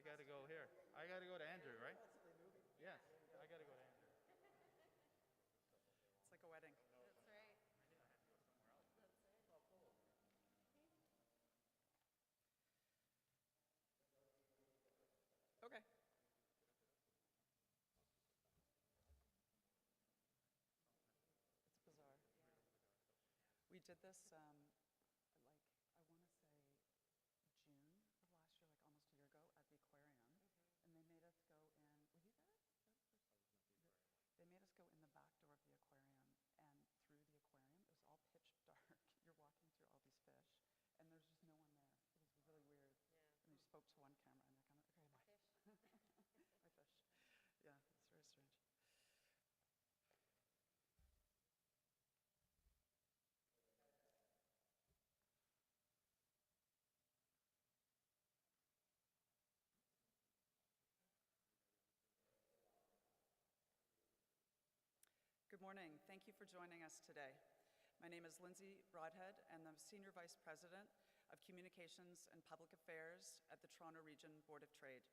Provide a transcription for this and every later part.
gotta go here. I gotta go to Andrew, right? Yes, I gotta go to Andrew. It's like a wedding. That's right. Okay. It's bizarre. We did this, like, I want to say June of last year, like almost a year ago, at the aquarium. And they made us go in, were you there? They made us go in the back door of the aquarium and through the aquarium. It was all pitch dark. You're walking through all these fish, and there's just no one there. It was really weird. Yeah. And you spoke to one camera, and they're kind of, okay, bye. Fish. My fish. Yeah, it's very strange. Good morning. Thank you for joining us today. My name is Lindsay Broadhead, and I'm Senior Vice President of Communications and Public Affairs at the Toronto Region Board of Trade.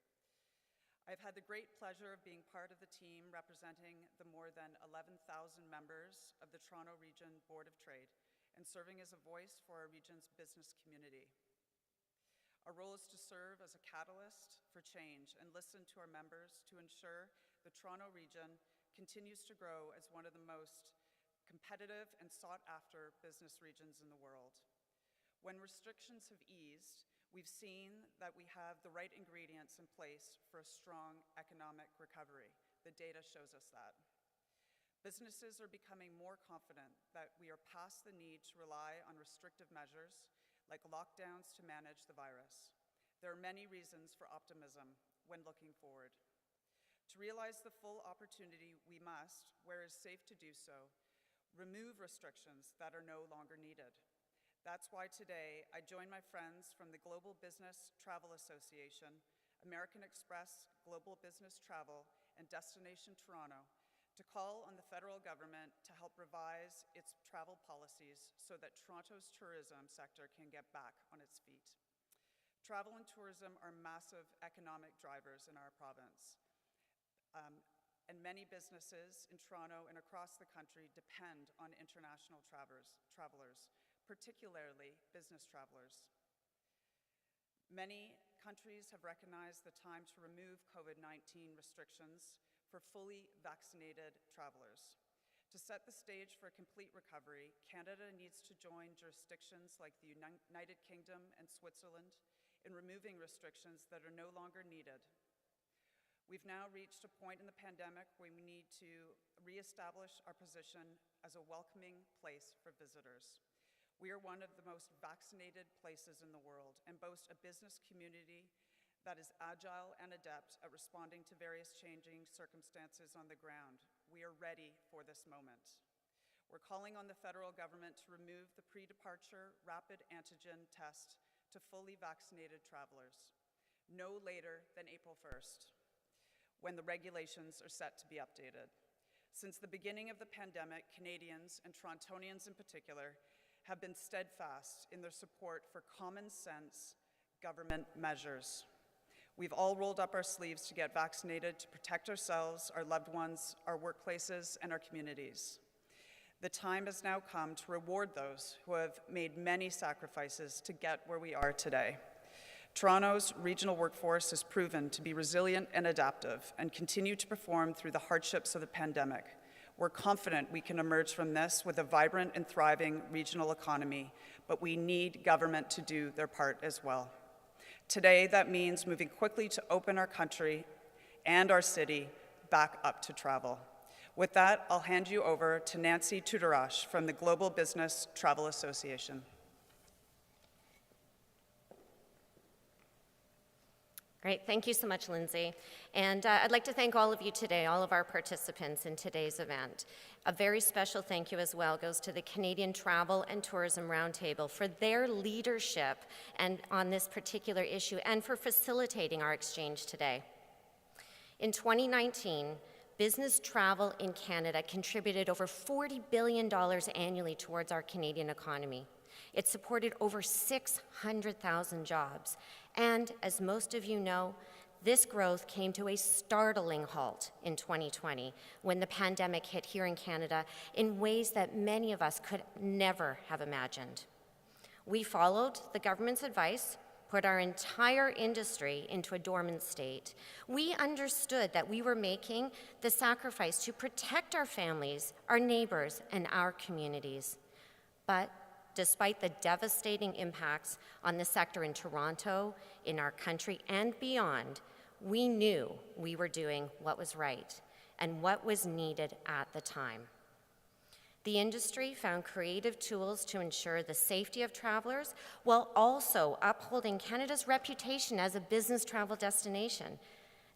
I've had the great pleasure of being part of the team representing the more than 11,000 members of the Toronto Region Board of Trade and serving as a voice for our region's business community. Our role is to serve as a catalyst for change and listen to our members to ensure the Toronto region continues to grow as one of the most competitive and sought-after business regions in the world. When restrictions have eased, we've seen that we have the right ingredients in place for a strong economic recovery. The data shows us that. Businesses are becoming more confident that we are past the need to rely on restrictive measures like lockdowns to manage the virus. There are many reasons for optimism when looking forward. To realize the full opportunity, we must, where it is safe to do so, remove restrictions that are no longer needed. That's why today I join my friends from the Global Business Travel Association, American Express Global Business Travel, and Destination Toronto to call on the federal government to help revise its travel policies so that Toronto's tourism sector can get back on its feet. Travel and tourism are massive economic drivers in our province. And many businesses in Toronto and across the country depend on international travelers, particularly business travelers. Many countries have recognized the time to remove COVID-19 restrictions for fully vaccinated travelers. To set the stage for a complete recovery, Canada needs to join jurisdictions like the United Kingdom and Switzerland in removing restrictions that are no longer needed. We've now reached a point in the pandemic where we need to reestablish our position as a welcoming place for visitors. We are one of the most vaccinated places in the world and boast a business community that is agile and adept at responding to various changing circumstances on the ground. We are ready for this moment. We're calling on the federal government to remove the pre-departure rapid antigen test to fully vaccinated travelers, no later than April 1st. When the regulations are set to be updated. Since the beginning of the pandemic, Canadians, and Torontonians in particular, have been steadfast in their support for common sense government measures. We've all rolled up our sleeves to get vaccinated to protect ourselves, our loved ones, our workplaces, and our communities. The time has now come to reward those who have made many sacrifices to get where we are today. Toronto's regional workforce has proven to be resilient and adaptive and continue to perform through the hardships of the pandemic. We're confident we can emerge from this with a vibrant and thriving regional economy, but we need government to do their part as well. Today, that means moving quickly to open our country and our city back up to travel. With that, I'll hand you over to Nancy Tudarash from the Global Business Travel Association. Great, thank you so much, Lindsay. And I'd like to thank all of you today, all of our participants in today's event. A very special thank you as well goes to the Canadian Travel and Tourism Roundtable for their leadership and on this particular issue and for facilitating our exchange today. In 2019, business travel in Canada contributed over $40 billion annually towards our Canadian economy. It supported over 600,000 jobs. And as most of you know, this growth came to a startling halt in 2020 when the pandemic hit here in Canada in ways that many of us could never have imagined. We followed the government's advice, put our entire industry into a dormant state. We understood that we were making the sacrifice to protect our families, our neighbors, and our communities. But despite the devastating impacts on the sector in Toronto, in our country, and beyond, we knew we were doing what was right and what was needed at the time. The industry found creative tools to ensure the safety of travelers while also upholding Canada's reputation as a business travel destination.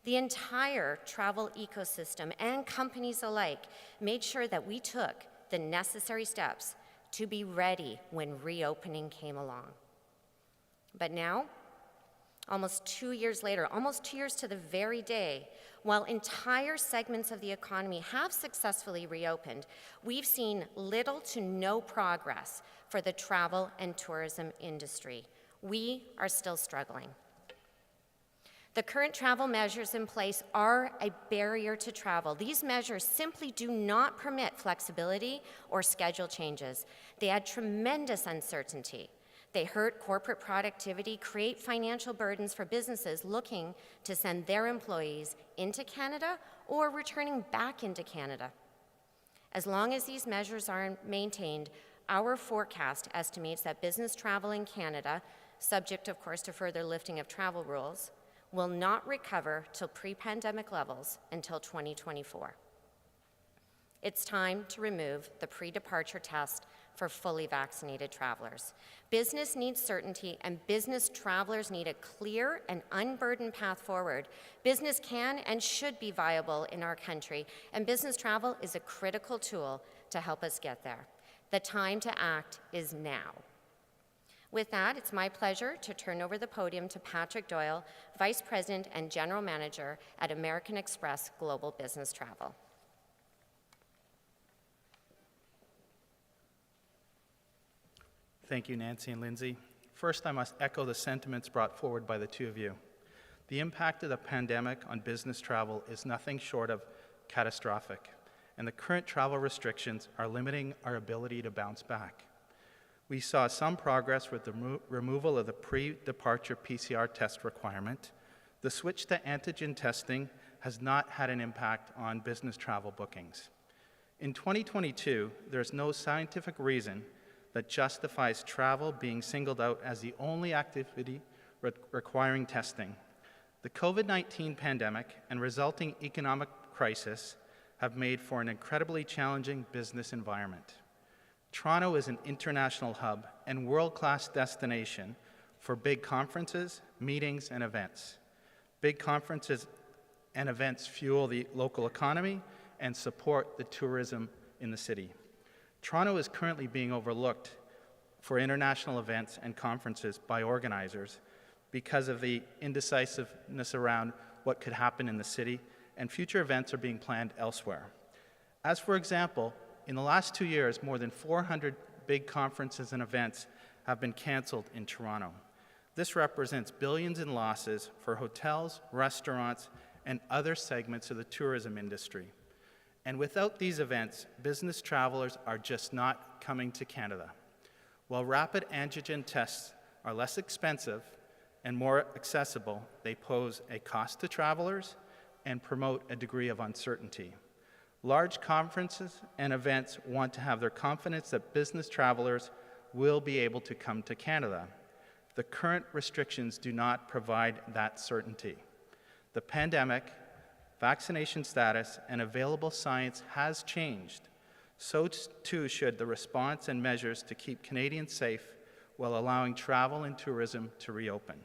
The entire travel ecosystem and companies alike made sure that we took the necessary steps to be ready when reopening came along. But now, almost 2 years later, almost 2 years to the very day, while entire segments of the economy have successfully reopened, we've seen little to no progress for the travel and tourism industry. We are still struggling. The current travel measures in place are a barrier to travel. These measures simply do not permit flexibility or schedule changes. They add tremendous uncertainty. They hurt corporate productivity, create financial burdens for businesses looking to send their employees into Canada or returning back into Canada. As long as these measures are maintained, our forecast estimates that business travel in Canada, subject of course to further lifting of travel rules, will not recover till pre-pandemic levels until 2024. It's time to remove the pre-departure test for fully vaccinated travelers. Business needs certainty, and business travelers need a clear and unburdened path forward. Business can and should be viable in our country, and business travel is a critical tool to help us get there. The time to act is now. With that, it's my pleasure to turn over the podium to Patrick Doyle, Vice President and General Manager at American Express Global Business Travel. Thank you, Nancy and Lindsay. First, I must echo the sentiments brought forward by the two of you. The impact of the pandemic on business travel is nothing short of catastrophic, and the current travel restrictions are limiting our ability to bounce back. We saw some progress with the removal of the pre-departure PCR test requirement. The switch to antigen testing has not had an impact on business travel bookings. In 2022, there's no scientific reason that justifies travel being singled out as the only activity requiring testing. The COVID-19 pandemic and resulting economic crisis have made for an incredibly challenging business environment. Toronto is an international hub and world-class destination for big conferences, meetings, and events. Big conferences and events fuel the local economy and support the tourism in the city. Toronto is currently being overlooked for international events and conferences by organizers because of the indecisiveness around what could happen in the city, and future events are being planned elsewhere. As for example, in the last 2 years, more than 400 big conferences and events have been canceled in Toronto. This represents billions in losses for hotels, restaurants, and other segments of the tourism industry. And without these events, business travelers are just not coming to Canada. While rapid antigen tests are less expensive and more accessible, they pose a cost to travelers and promote a degree of uncertainty. Large conferences and events want to have their confidence that business travelers will be able to come to Canada. The current restrictions do not provide that certainty. The pandemic, vaccination status, and available science has changed. So too should the response and measures to keep Canadians safe while allowing travel and tourism to reopen.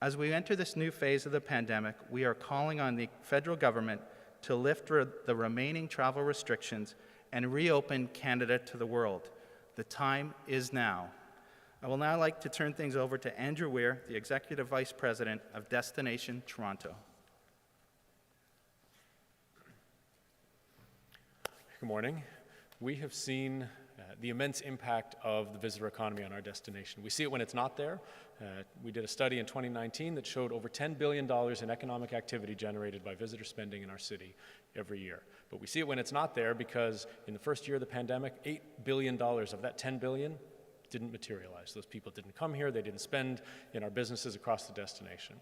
As we enter this new phase of the pandemic, we are calling on the federal government to lift the remaining travel restrictions and reopen Canada to the world. The time is now. I will now like to turn things over to Andrew Weir, the Executive Vice President of Destination Toronto. Good morning. We have seen the immense impact of the visitor economy on our destination. We see it when it's not there. We did a study in 2019 that showed over $10 billion in economic activity generated by visitor spending in our city every year. But we see it when it's not there because in the first year of the pandemic, $8 billion of that $10 billion didn't materialize. Those people didn't come here, they didn't spend in our businesses across the destination.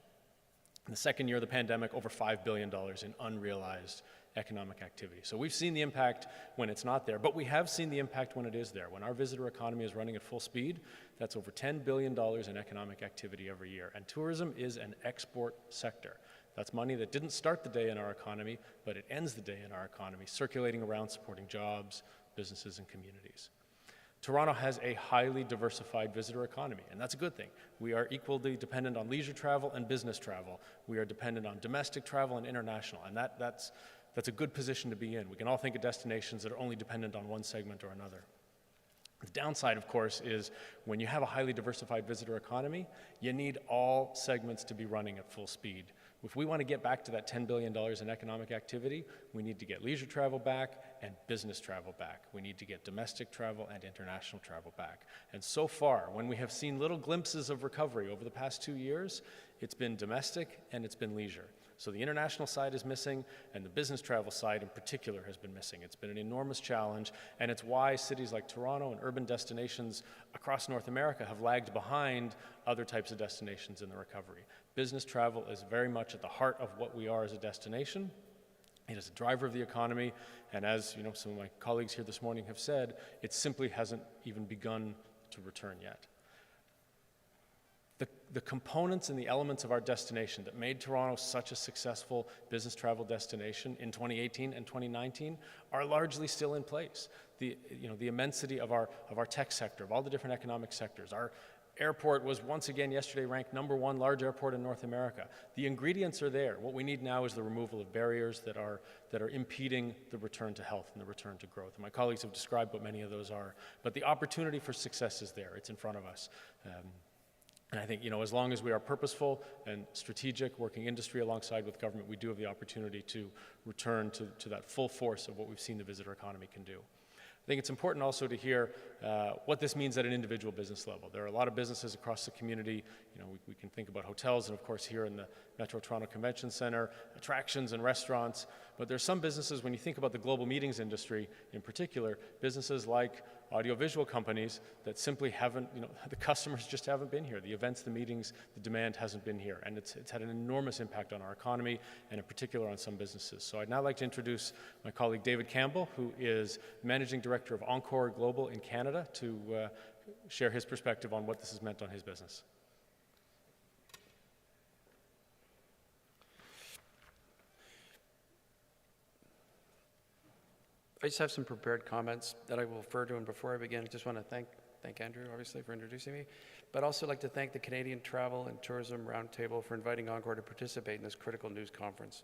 In the second year of the pandemic, over $5 billion in unrealized economic activity. So we've seen the impact when it's not there, but we have seen the impact when it is there. When our visitor economy is running at full speed, that's over $10 billion in economic activity every year. And tourism is an export sector. That's money that didn't start the day in our economy, but it ends the day in our economy, circulating around, supporting jobs, businesses, and communities. Toronto has a highly diversified visitor economy, and that's a good thing. We are equally dependent on leisure travel and business travel. We are dependent on domestic travel and international, and that's a good position to be in. We can all think of destinations that are only dependent on one segment or another. The downside, of course, is when you have a highly diversified visitor economy, you need all segments to be running at full speed. If we want to get back to that $10 billion in economic activity, we need to get leisure travel back and business travel back. We need to get domestic travel and international travel back. And so far, when we have seen little glimpses of recovery over the past 2 years, it's been domestic and it's been leisure. So the international side is missing, and the business travel side in particular has been missing. It's been an enormous challenge, and it's why cities like Toronto and urban destinations across North America have lagged behind other types of destinations in the recovery. Business travel is very much at the heart of what we are as a destination. It is a driver of the economy, and as you know, some of my colleagues here this morning have said, it simply hasn't even begun to return yet. The components and the elements of our destination that made Toronto such a successful business travel destination in 2018 and 2019 are largely still in place. The immensity of our tech sector, of all the different economic sectors. Our airport was once again yesterday ranked #1 large airport in North America. The ingredients are there. What we need now is the removal of barriers that are impeding the return to health and the return to growth. And my colleagues have described what many of those are. But the opportunity for success is there. It's in front of us. And I think, as long as we are purposeful and strategic, working industry alongside with government, we do have the opportunity to return to that full force of what we've seen the visitor economy can do. I think it's important also to hear what this means at an individual business level. There are a lot of businesses across the community. We can think about hotels, and of course here in the Metro Toronto Convention Centre, attractions and restaurants. But there's some businesses, when you think about the global meetings industry in particular, businesses like audiovisual companies that simply haven't, the customers just haven't been here. The events, the meetings, the demand hasn't been here. And it's had an enormous impact on our economy, and in particular on some businesses. So I'd now like to introduce my colleague David Campbell, who is Managing Director of Encore Global in Canada, to share his perspective on what this has meant on his business. I just have some prepared comments that I will refer to, and before I begin, I just want to thank Andrew, obviously, for introducing me, but also like to thank the Canadian Travel and Tourism Roundtable for inviting Encore to participate in this critical news conference.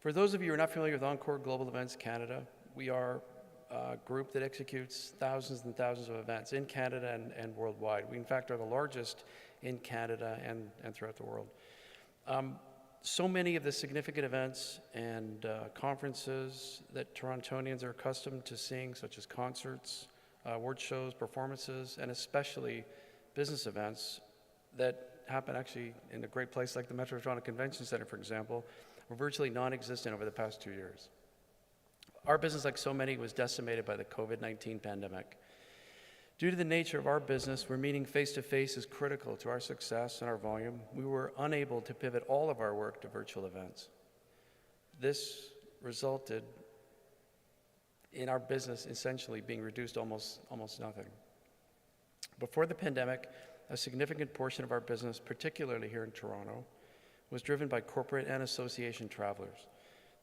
For those of you who are not familiar with Encore Global Events Canada, we are a group that executes thousands and thousands of events in Canada and worldwide. We, in fact, are the largest in Canada and throughout the world. So many of the significant events and conferences that Torontonians are accustomed to seeing, such as concerts, award shows, performances, and especially business events that happen actually in a great place like the Metro Toronto Convention Centre, for example, were virtually non-existent over the past 2 years. Our business, like so many, was decimated by the COVID-19 pandemic. Due to the nature of our business, where meeting face-to-face is critical to our success and our volume, we were unable to pivot all of our work to virtual events. This resulted in our business essentially being reduced almost nothing. Before the pandemic, a significant portion of our business, particularly here in Toronto, was driven by corporate and association travelers.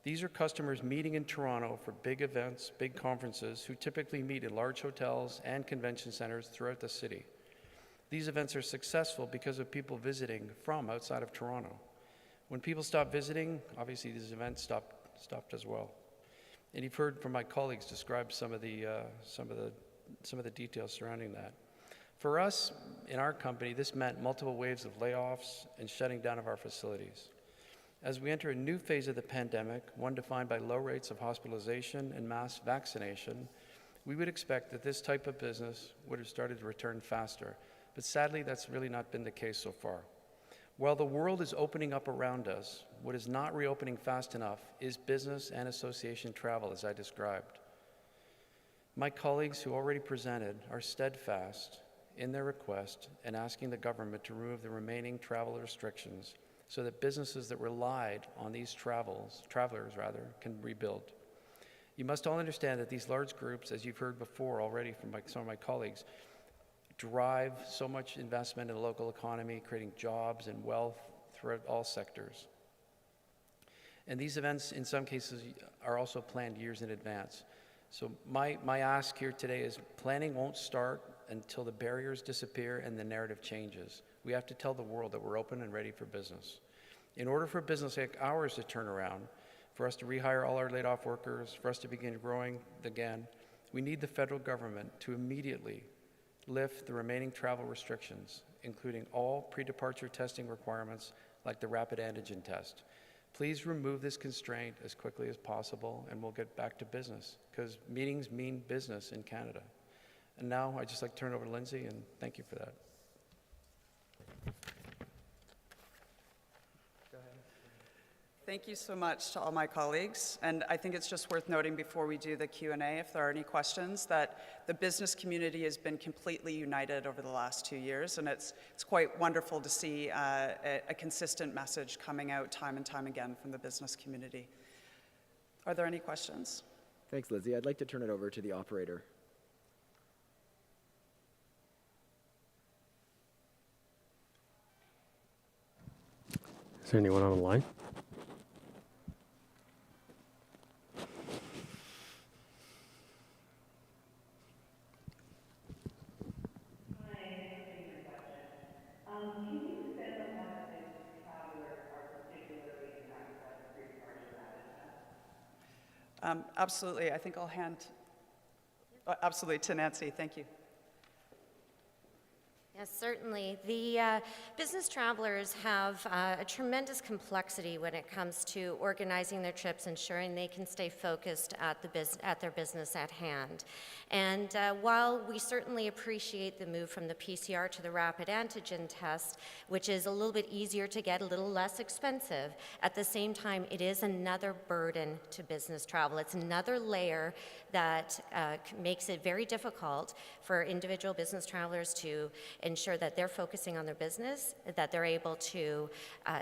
These are customers meeting in Toronto for big events, big conferences, who typically meet in large hotels and convention centers throughout the city. These events are successful because of people visiting from outside of Toronto. When people stop visiting, obviously these events stopped as well. And you've heard from my colleagues describe some of the details surrounding that. For us, in our company, this meant multiple waves of layoffs and shutting down of our facilities. As we enter a new phase of the pandemic, one defined by low rates of hospitalization and mass vaccination, We would expect that this type of business would have started to return faster, but sadly, that's really not been the case so far. While the world is opening up around us, what is not reopening fast enough is business and association travel, as I described. My colleagues who already presented are steadfast in their request and asking the government to remove the remaining travel restrictions so that businesses that relied on these travelers can rebuild. You must all understand that these large groups, as you've heard before already from some of my colleagues, drive so much investment in the local economy, creating jobs and wealth throughout all sectors. And these events, in some cases, are also planned years in advance. So my ask here today is planning won't start until the barriers disappear and the narrative changes. We have to tell the world that we're open and ready for business. In order for business like ours to turn around, for us to rehire all our laid-off workers, for us to begin growing again, we need the federal government to immediately lift the remaining travel restrictions, including all pre-departure testing requirements like the rapid antigen test. Please remove this constraint as quickly as possible and we'll get back to business, because meetings mean business in Canada. And now I'd just like to turn it over to Lindsay, and thank you for that. Thank you so much to all my colleagues. And I think it's just worth noting before we do the Q&A, if there are any questions, that the business community has been completely united over the last 2 years. And it's quite wonderful to see a consistent message coming out time and time again from the business community. Are there any questions? Thanks, Lizzie. I'd like to turn it over to the operator. Is there anyone on the line? Can you expand on how business travelers are particularly impacted by the pre-departure rapid test? Absolutely. I think I'll hand absolutely to Nancy. Thank you. Yes, certainly. The business travelers have a tremendous complexity when it comes to organizing their trips, ensuring they can stay focused at their business at hand. And while we certainly appreciate the move from the PCR to the rapid antigen test, which is a little bit easier to get, a little less expensive, at the same time, it is another burden to business travel. It's another layer that makes it very difficult for individual business travelers to ensure that they're focusing on their business, that they're able to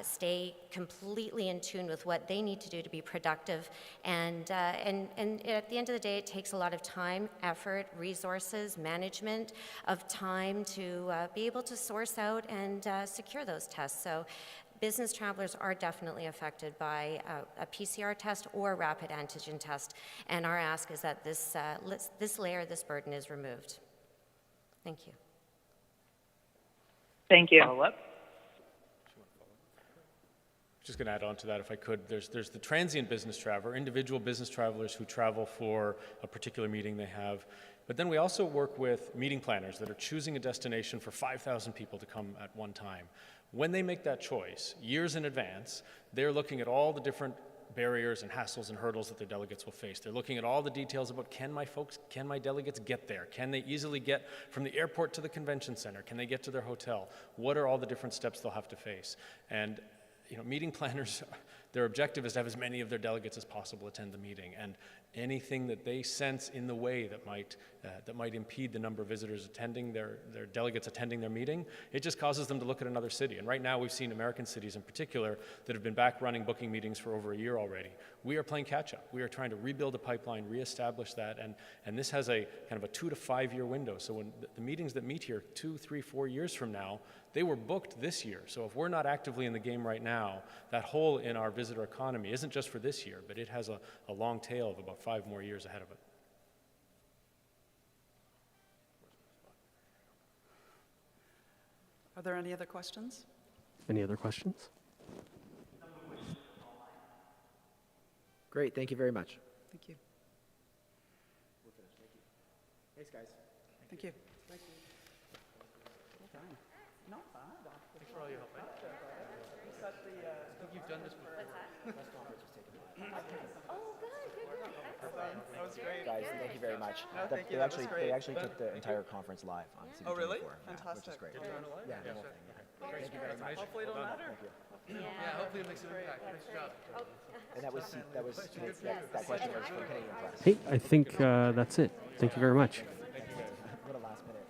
stay completely in tune with what they need to do to be productive. And at the end of the day, it takes a lot of time, effort, resources, management of time to be able to source out and secure those tests. So business travelers are definitely affected by a PCR test or rapid antigen test. And our ask is that this layer, this burden is removed. Thank you. Thank you. Just going to add on to that, if I could. There's the transient business traveler, individual business travelers who travel for a particular meeting they have. But then we also work with meeting planners that are choosing a destination for 5,000 people to come at one time. When they make that choice, years in advance, they're looking at all the different barriers and hassles and hurdles that their delegates will face. They're looking at all the details about can my delegates get there? Can they easily get from the airport to the convention center? Can they get to their hotel? What are all the different steps they'll have to face? And meeting planners, their objective is to have as many of their delegates as possible attend the meeting. And anything that they sense in the way that might impede the number of visitors attending their delegates attending their meeting, it just causes them to look at another city. And right now we've seen American cities in particular that have been back running booking meetings for over a year already. We are playing catch up. We are trying to rebuild a pipeline, reestablish that, and this has a kind of a 2 to 5 year window. So when the meetings that meet here 2, 3, 4 years from now, they were booked this year. So if we're not actively in the game right now, that hole in our visitor economy isn't just for this year, but it has a long tail of about 5 more years ahead of it. Are there any other questions? Any other questions? Great, thank you very much. Thank you. We're finished, thank you. Thanks, guys. Thank you. Thank you. Well done. Not bad. Thanks for all your help. I think you've done this before. What's that? Oh, good. That was great. Guys, thank you very much. No, thank you. They That was actually, great. they actually took the entire conference live on CBT Oh, really? before, yeah, Fantastic. which is great. We're doing Yeah, the whole thing. Yeah. Thank you very much. Hopefully it'll matter. Yeah, hopefully it makes an impact. Nice job. And that was that question was from Canadian Press. Hey, I think that's it. Thank you very much. What a last minute.